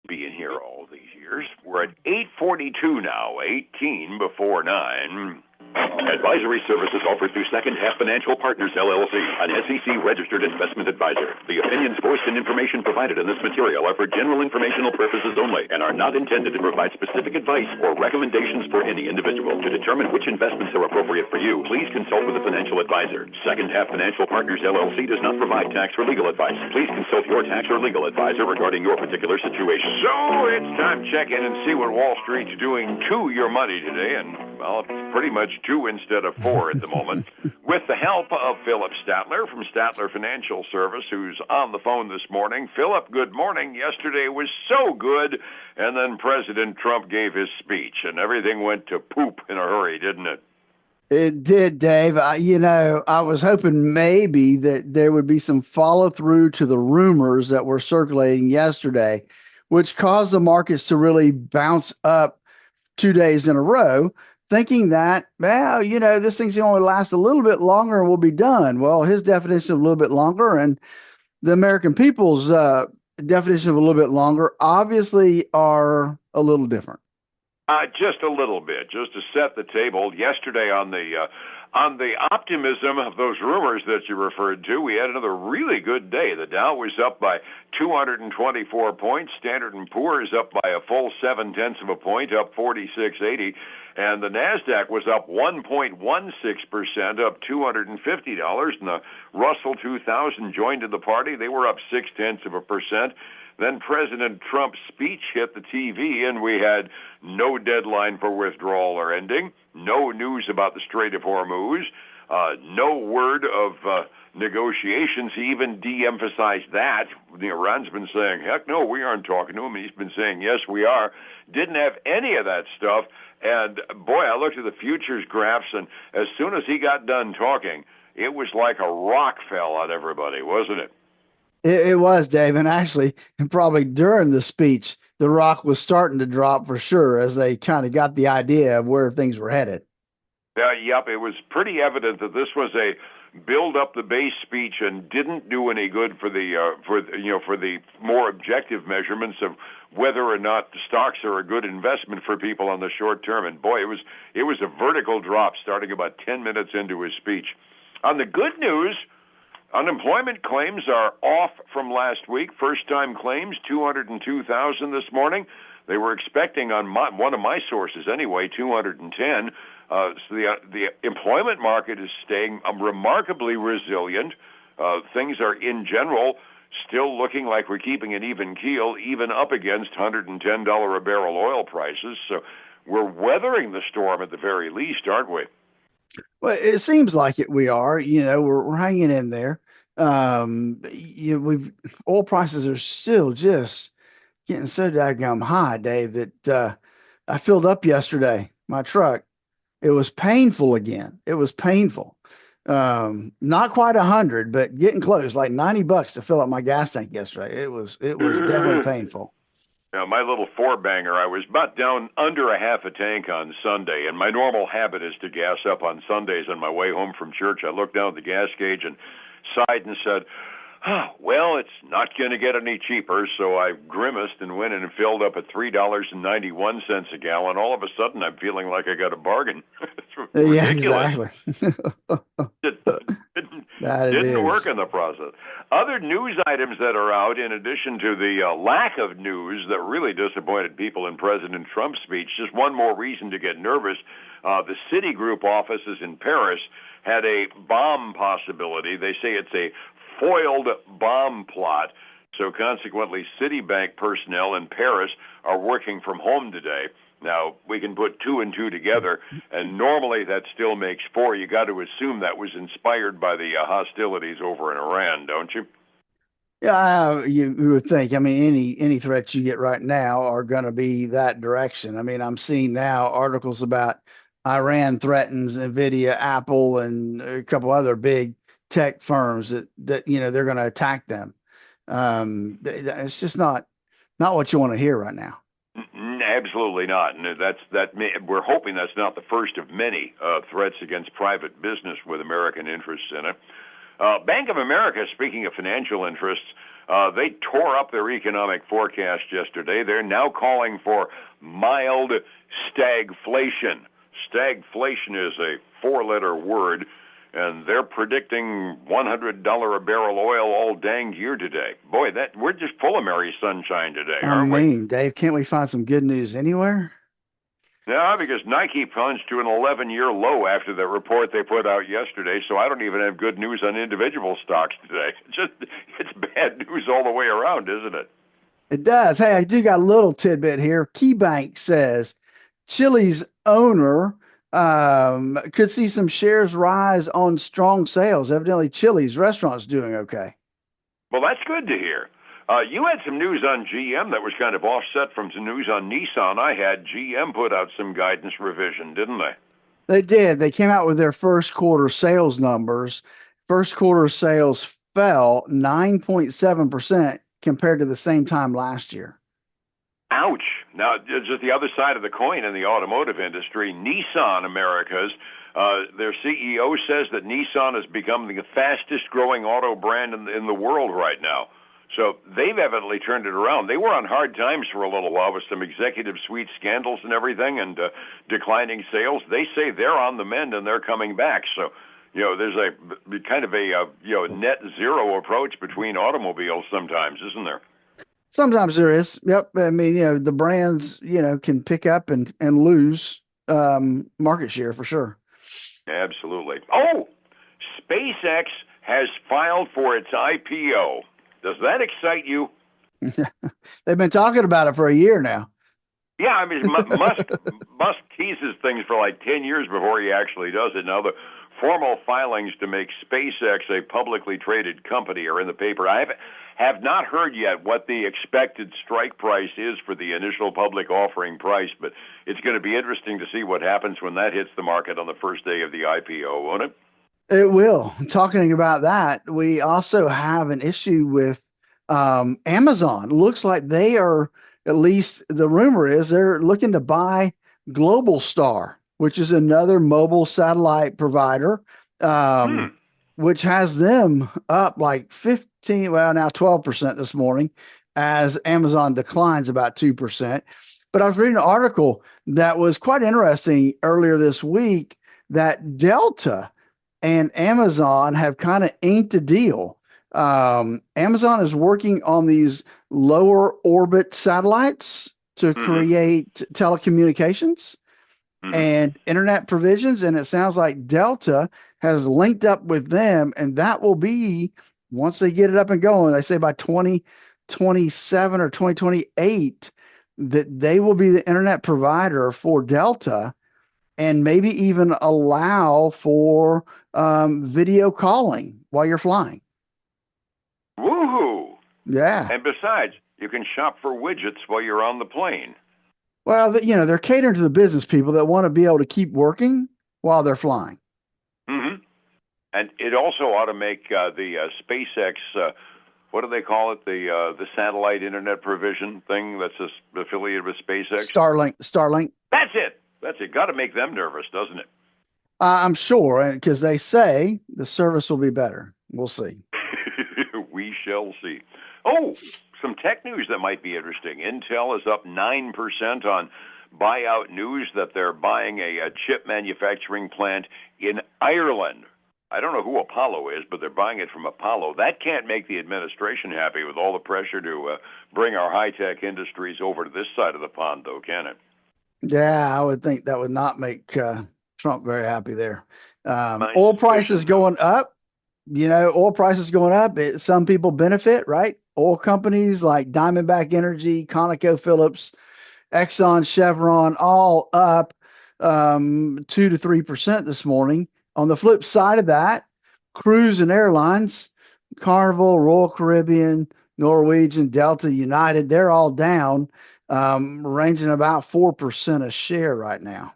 being here all these years. We're at 8:42 now, 18 before 9. Advisory services offered through Second Half Financial Partners, LLC, an SEC-registered investment advisor. The opinions voiced and information provided in this material are for general informational purposes only and are not intended to provide specific advice or recommendations for any individual. To determine which investments are appropriate for you, please consult with a financial advisor. Second Half Financial Partners, LLC does not provide tax or legal advice. Please consult your tax or legal advisor regarding your particular situation. So it's time to check in and see what Wall Street's doing to your money today, and well, it's pretty much 2 instead of 4 at the moment, with the help of Philip Statler from Statler Financial Service, who's on the phone this morning. Philip, good morning. Yesterday was so good, and then President Trump gave his speech, and everything went to poop in a hurry, didn't it? It did, Dave. I was hoping maybe that there would be some follow through to the rumors that were circulating yesterday, which caused the markets to really bounce up 2 days in a row, thinking that, well, this thing's going to only last a little bit longer and we'll be done. Well, his definition of a little bit longer and the American people's definition of a little bit longer obviously are a little different. Just a little bit, just to set the table. Yesterday, on the optimism of those rumors that you referred to, we had another really good day. The Dow was up by 224 points. Standard & Poor is up by a full 0.7 of a point, up 46.80. And the NASDAQ was up 1.16%, up $250. And the Russell 2000 joined in the party. They were up 0.6%. Then President Trump's speech hit the TV, and we had no deadline for withdrawal or ending, no news about the Strait of Hormuz, no word of negotiations. He even de-emphasized that. Iran's been saying, heck no, we aren't talking to him. And he's been saying, yes, we are. Didn't have any of that stuff. And boy, I looked at the futures graphs, and as soon as he got done talking, it was like a rock fell on everybody, wasn't it? It was, Dave, and actually, and probably during the speech, the rock was starting to drop for sure as they kind of got the idea of where things were headed. Yep, it was pretty evident that this was a build up the base speech and didn't do any good for the more objective measurements of whether or not the stocks are a good investment for people on the short term. And boy, it was a vertical drop starting about 10 minutes into his speech. On the good news, unemployment claims are off from last week. First-time claims, 202,000 this morning. They were expecting on one of my sources anyway, 210. So the employment market is staying remarkably resilient. Things are, in general, still looking like we're keeping an even keel, even up against $110 a barrel oil prices. So we're weathering the storm at the very least, aren't we? Well, it seems like it. We are, we're hanging in there. We've oil prices are still just getting so daggum high, Dave, that I filled up yesterday my truck. It was painful again. It was painful. Not quite 100, but getting close, like $90 to fill up my gas tank yesterday. It was definitely painful. My little four-banger, I was about down under a half a tank on Sunday, and my normal habit is to gas up on Sundays on my way home from church. I looked down at the gas gauge and sighed and said, well, it's not going to get any cheaper, so I grimaced and went in and filled up at $3.91 a gallon. All of a sudden, I'm feeling like I got a bargain. It's Yeah, ridiculous. exactly. It That it didn't work is. in the process. Other news items that are out, in addition to the lack of news that really disappointed people in President Trump's speech, just one more reason to get nervous. The Citigroup offices in Paris had a bomb possibility. They say it's a foiled bomb plot. So consequently, Citibank personnel in Paris are working from home today. Now, we can put two and two together, and normally that still makes four. You got to assume that was inspired by the hostilities over in Iran, don't you? Yeah, you would think. I mean, any threats you get right now are going to be that direction. I mean, I'm seeing now articles about Iran threatens Nvidia, Apple, and a couple other big tech firms that they're going to attack them. It's just not what you want to hear right now. Absolutely not, and we're hoping that's not the first of many threats against private business with American interests in it. Bank of America, speaking of financial interests, They tore up their economic forecast yesterday. They're now calling for mild stagflation. Stagflation is a four-letter word, and they're predicting $100 a barrel oil all dang year today. Boy, that we're just full of merry sunshine today, I aren't we? mean, Dave, can't we find some good news anywhere? Yeah, because Nike plunged to an 11-year low after the report they put out yesterday, so I don't even have good news on individual stocks today. It's bad news all the way around, isn't it? It does. Hey, I do got a little tidbit here. KeyBank says Chili's owner could see some shares rise on strong sales. Evidently, Chili's restaurant's doing okay. Well, that's good to hear. You had some news on GM that was kind of offset from some news on Nissan. I had GM put out some guidance revision, didn't they? They did. They came out with their first quarter sales numbers. First quarter sales fell 9.7% compared to the same time last year. Ouch. Now, just the other side of the coin in the automotive industry, Nissan Americas, their CEO says that Nissan has become the fastest growing auto brand in the world right now. So they've evidently turned it around. They were on hard times for a little while with some executive suite scandals and everything and declining sales. They say they're on the mend and they're coming back. So, there's a kind of a net zero approach between automobiles sometimes, isn't there? Sometimes there is. Yep. I mean, the brands, can pick up and lose market share for sure. Absolutely. Oh, SpaceX has filed for its IPO. Does that excite you? They've been talking about it for a year now. Yeah, I mean, Musk teases things for like 10 years before he actually does it. Now, the formal filings to make SpaceX a publicly traded company are in the paper. I have not heard yet what the expected strike price is for the initial public offering price, but it's going to be interesting to see what happens when that hits the market on the first day of the IPO, won't it? It will. Talking about that, we also have an issue with Amazon. Looks like they are, at least the rumor is, they're looking to buy Global Star, which is another mobile satellite provider, which has them up like 15, well, now 12% this morning, as Amazon declines about 2%. But I was reading an article that was quite interesting earlier this week that Delta and Amazon have kind of inked a deal. Amazon is working on these lower orbit satellites to create telecommunications and internet provisions. And it sounds like Delta has linked up with them, and that will be, once they get it up and going, they say by 2027 or 2028, that they will be the internet provider for Delta and maybe even allow for video calling while you're flying. Woohoo! Yeah. And besides, you can shop for widgets while you're on the plane. Well, they're catering to the business people that want to be able to keep working while they're flying. And it also ought to make the SpaceX, what do they call it? The satellite internet provision thing that's affiliated with SpaceX? Starlink. That's it. Got to make them nervous, doesn't it? I'm sure, because they say the service will be better. We'll see. We shall see. Oh, some tech news that might be interesting. Intel is up 9% on buyout news that they're buying a chip manufacturing plant in Ireland. I don't know who Apollo is, but they're buying it from Apollo. That can't make the administration happy with all the pressure to bring our high-tech industries over to this side of the pond, though, can it? Yeah, I would think that would not make Trump very happy there. Oil prices going up. Oil prices going up. Some people benefit, right? Oil companies like Diamondback Energy, ConocoPhillips, Exxon, Chevron, all up 2 to 3% this morning. On the flip side of that, cruise and airlines, Carnival, Royal Caribbean, Norwegian, Delta, United, they're all down, ranging about 4% a share right now.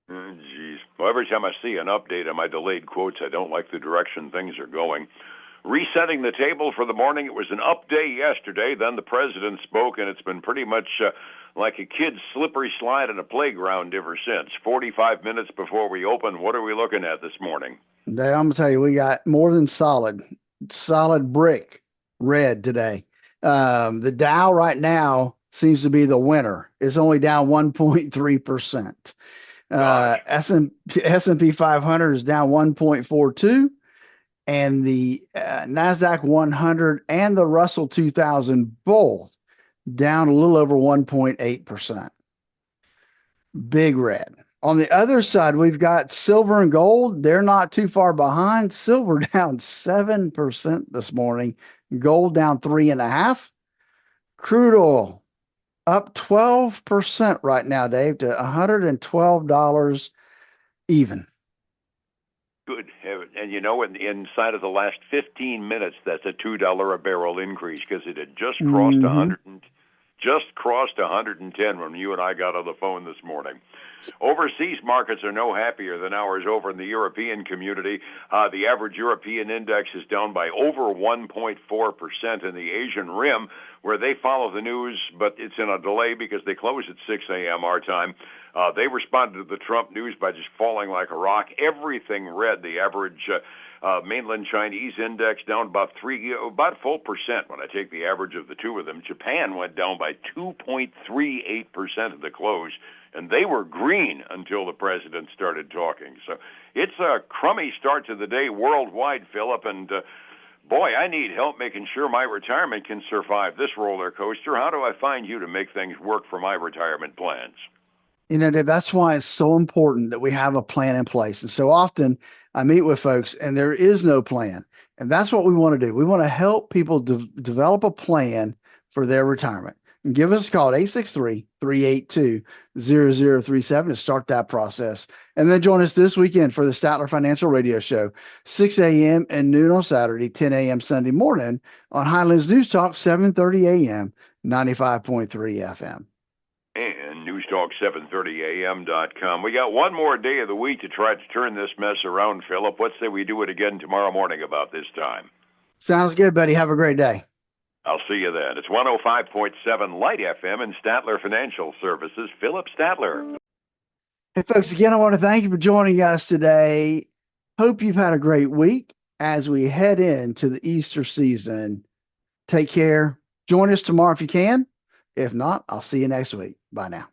Geez. Well, every time I see an update on my delayed quotes, I don't like the direction things are going. Resetting the table for the morning, it was an up day yesterday. Then the president spoke, and it's been pretty much like a kid's slippery slide in a playground ever since. 45 minutes before we open, what are we looking at this morning? I'm going to tell you, we got more than solid brick red today. The Dow right now seems to be the winner. It's only down 1.3%. Gosh. S&P 500 is down 1.42, and the NASDAQ 100 and the Russell 2000 both down a little over 1.8%. Big red. On the other side, we've got silver and gold. They're not too far behind. Silver down 7% this morning. Gold down 3.5%. Crude oil up 12% right now, Dave, to $112 even. Good heaven. And you know, inside of the last 15 minutes, that's a $2 a barrel increase because it had just crossed 110 when you and I got on the phone this morning. Overseas markets are no happier than ours over in the European community. The average European index is down by over 1.4% in the Asian Rim, where they follow the news, but it's in a delay because they close at 6 a.m. our time. They responded to the Trump news by just falling like a rock. Everything red. The average mainland Chinese index down about a full percent when I take the average of the two of them. Japan went down by 2.38% at the close, and they were green until the president started talking. So it's a crummy start to the day worldwide, Philip, and boy, I need help making sure my retirement can survive this roller coaster. How do I find you to make things work for my retirement plans? You know, Dave, that's why it's so important that we have a plan in place. And so often I meet with folks and there is no plan. And that's what we want to do. We want to help people develop a plan for their retirement. And give us a call at 863-382-0037 to start that process. And then join us this weekend for the Statler Financial Radio Show, 6 a.m. and noon on Saturday, 10 a.m. Sunday morning on Highlands News Talk, 7:30 a.m., 95.3 FM. And newstalk730am.com. We got one more day of the week to try to turn this mess around, Philip. Let's say we do it again tomorrow morning about this time. Sounds good, buddy. Have a great day. I'll see you then. It's 105.7 Light FM and Statler Financial Services. Philip Statler. Hey, folks, again, I want to thank you for joining us today. Hope you've had a great week as we head into the Easter season. Take care. Join us tomorrow if you can. If not, I'll see you next week. Bye now.